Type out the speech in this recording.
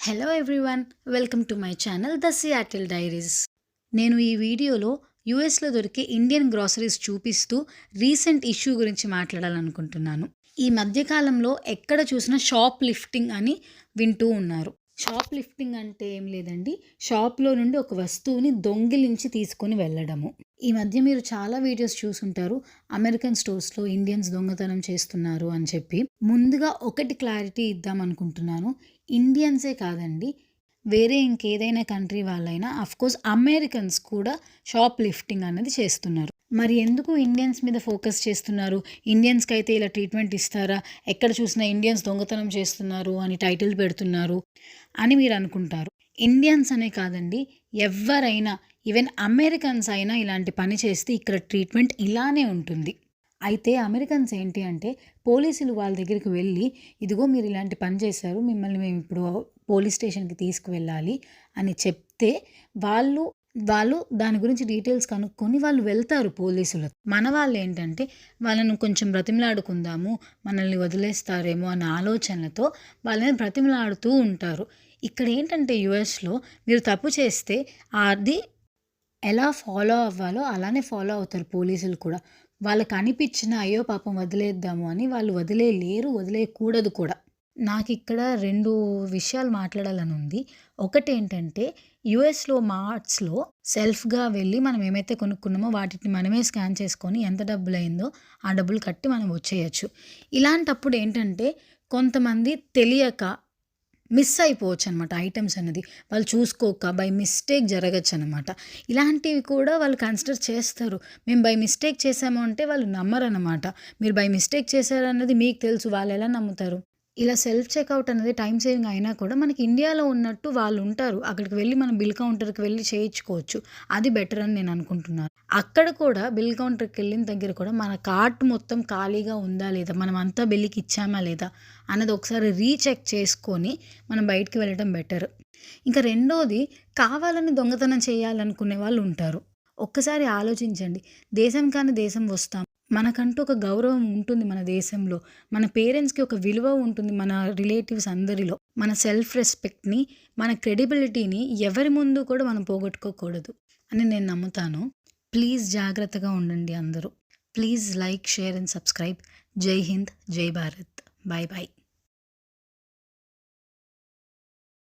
Hello everyone, welcome to my channel the Seattle diaries. నేను ఈ వీడియోలో యూఎస్లో దొరికే ఇండియన్ గ్రాసరీస్ చూపిస్తూ రీసెంట్ ఇష్యూ గురించి మాట్లాడాలనుకుంటున్నాను. ఈ మధ్యకాలంలో ఎక్కడ చూసినా షాప్ లిఫ్టింగ్ అని వింటూ ఉన్నారు. షాప్ లిఫ్టింగ్ అంటే ఏం లేదండి, షాప్లో నుండి ఒక వస్తువుని దొంగిలించి తీసుకొని వెళ్ళడము. ఈ మధ్య మీరు చాలా వీడియోస్ చూసుంటారు, అమెరికన్ స్టోర్స్లో ఇండియన్స్ దొంగతనం చేస్తున్నారు అని చెప్పి. ముందుగా ఒకటి క్లారిటీ ఇద్దాం అనుకుంటున్నాను, ఇండియన్సే కాదండి, వేరే ఇంకేదైనా కంట్రీ వాళ్ళైనా, అఫ్కోర్స్ అమెరికన్స్ కూడా షాప్ లిఫ్టింగ్ అనేది చేస్తున్నారు. మరి ఎందుకు ఇండియన్స్ మీద ఫోకస్ చేస్తున్నారు? ఇండియన్స్కి అయితే ఇలా ట్రీట్మెంట్ ఇస్తారా? ఎక్కడ చూసినా ఇండియన్స్ దొంగతనం చేస్తున్నారు అని టైటిల్ పెడుతున్నారు అని మీరు అనుకుంటారు. ఇండియన్స్ అనే కాదండి, ఎవరైనా, ఈవెన్ అమెరికన్స్ అయినా ఇలాంటి పని చేస్తే ఇక్కడ ట్రీట్మెంట్ ఇలానే ఉంటుంది. అయితే అమెరికన్స్ ఏంటి అంటే, పోలీసులు వాళ్ళ దగ్గరికి వెళ్ళి, ఇదిగో మీరు ఇలాంటి పని చేశారు, మిమ్మల్ని మేము ఇప్పుడు పోలీస్ స్టేషన్కి తీసుకువెళ్ళాలి అని చెప్తే వాళ్ళు దాని గురించి డీటెయిల్స్ కనుక్కొని వాళ్ళు వెళ్తారు పోలీసులు. మన వాళ్ళు ఏంటంటే, వాళ్ళను కొంచెం బ్రతిమలాడుకుందాము, మనల్ని వదిలేస్తారేమో అన్న ఆలోచనలతో వాళ్ళని బ్రతిమలాడుతూ ఉంటారు. ఇక్కడ ఏంటంటే యూఎస్లో మీరు తప్పు చేస్తే అది ఎలా ఫాలో అవ్వాలో అలానే ఫాలో అవుతారు పోలీసులు కూడా. వాళ్ళకి అనిపించిన అయ్యో పాపం వదిలేద్దాము అని వాళ్ళు వదిలేయలేరు, వదిలేయకూడదు కూడా. నాకు ఇక్కడ 2 విషయాలు మాట్లాడాలని ఉంది. ఒకటేంటంటే, యూఎస్లో మార్ట్స్లో సెల్ఫ్గా వెళ్ళి మనం ఏమైతే కొనుక్కున్నామో వాటిని మనమే స్కాన్ చేసుకొని ఎంత డబ్బులైందో ఆ డబ్బులు కట్టి మనం వచ్చేయచ్చు. ఇలాంటప్పుడు ఏంటంటే, కొంతమంది తెలియక మిస్ అయిపోవచ్చు అనమాట ఐటమ్స్ అనేది. వాళ్ళు చూసుకోక బై మిస్టేక్ జరగచ్చు అనమాట. ఇలాంటివి కూడా వాళ్ళు కన్సిడర్ చేస్తారు. మేము బై మిస్టేక్ చేసాము అంటే వాళ్ళు నమ్మరనమాట. మీరు బై మిస్టేక్ చేశారన్నది మీకు తెలుసు, వాళ్ళు ఎలా నమ్ముతారు? ఇలా సెల్ఫ్ చెక్అవుట్ అనేది టైం సేవింగ్ అయినా కూడా మనకి ఇండియాలో ఉన్నట్టు వాళ్ళు ఉంటారు. అక్కడికి వెళ్ళి మనం బిల్ కౌంటర్కి వెళ్ళి చేయించుకోవచ్చు. అది బెటర్ అని నేను అనుకుంటున్నాను. అక్కడ కూడా బిల్ కౌంటర్కి వెళ్ళిన దగ్గర కూడా మన కార్ట్ మొత్తం ఖాళీగా ఉందా లేదా, మనం అంతా బిల్లుకి ఇచ్చామా లేదా అన్నది ఒకసారి రీచెక్ చేసుకొని మనం బయటికి వెళ్ళడం బెటర్. ఇంకా రెండోది, కావాలని దొంగతనం చేయాలనుకునే వాళ్ళు ఉంటారు. ఒక్కసారి ఆలోచించండి, దేశం కాని దేశం వస్తాం, మనకంటూ ఒక గౌరవం ఉంటుంది మన దేశంలో, మన పేరెంట్స్కి ఒక విలువ ఉంటుంది మన రిలేటివ్స్ అందరిలో. మన సెల్ఫ్ రెస్పెక్ట్ని, మన క్రెడిబిలిటీని ఎవరి ముందు కూడా మనం పోగొట్టుకోకూడదు అని నేను నమ్ముతాను. ప్లీజ్ జాగ్రత్తగా ఉండండి అందరూ. Please like, share and subscribe. జై హింద్, జై భారత్. Bye bye.